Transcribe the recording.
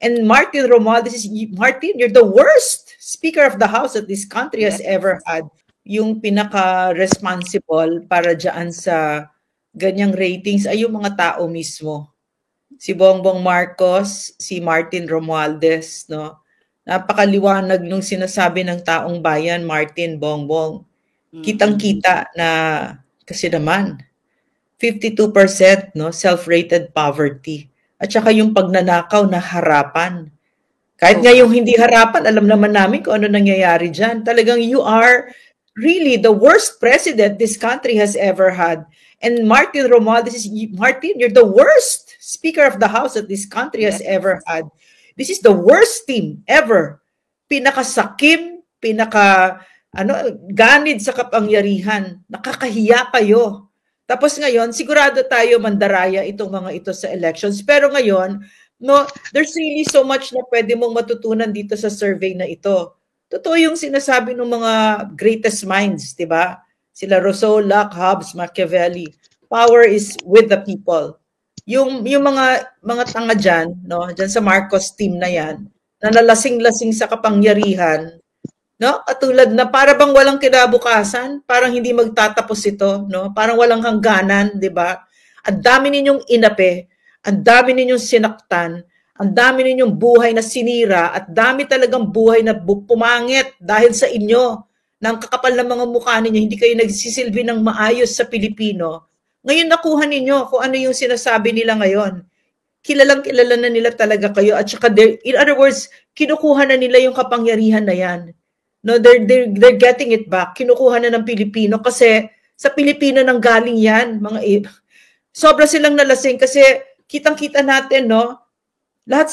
And Martin Romualdez is, Martin, you're the worst Speaker of the House that this country has ever had. Yung pinaka-responsible para dyan sa ganyang ratings ay yung mga tao mismo. Si Bongbong Marcos, si Martin Romualdez, no? Napakaliwanag nung sinasabi ng taong bayan, Martin, Bongbong. Kitang-kita na kasi naman 52% no self-rated poverty. At saka yung pagnanakaw na harapan. Kahit nga yung hindi harapan, alam naman namin kung ano nangyayari dyan. Talagang you are really the worst president this country has ever had. And Martin Romualdez is, Martin, you're the worst Speaker of the House that this country has ever had. This is the worst team ever. Pinakasakim, ganid sa kapangyarihan. Nakakahiya kayo. Tapos ngayon, sigurado tayo mandaraya itong mga ito sa elections. Pero ngayon, no, there's really so much na pwede mong matutunan dito sa survey na ito. Totoo yung sinasabi ng mga greatest minds, di ba? Sila Rousseau, Locke, Hobbes, Machiavelli. Power is with the people. Yung mga tanga dyan, no, dyan sa Marcos team na yan, na nalasing-lasing sa kapangyarihan, no? Katulad na para bang walang kinabukasan, parang hindi magtatapos ito, no? Parang walang hangganan, 'di ba? Ang dami ninyong inape, ang dami ninyong sinaktan, ang dami ninyong buhay na sinira at dami talagang buhay na pumangit dahil sa inyo. Nang kakapal ng mga mukha ninyo, hindi kayo nagsisilbi ng maayos sa Pilipino. Ngayon nakuha ninyo kung ano yung sinasabi nila ngayon. Kilalang-kilala na nila talaga kayo at saka in other words, kinukuha na nila yung kapangyarihan na yan. No, they're getting it back. Kinukuha na ng Pilipino kasi sa Pilipino nang galing yan, sobra silang nalasing kasi kitang-kita natin, no? Lahat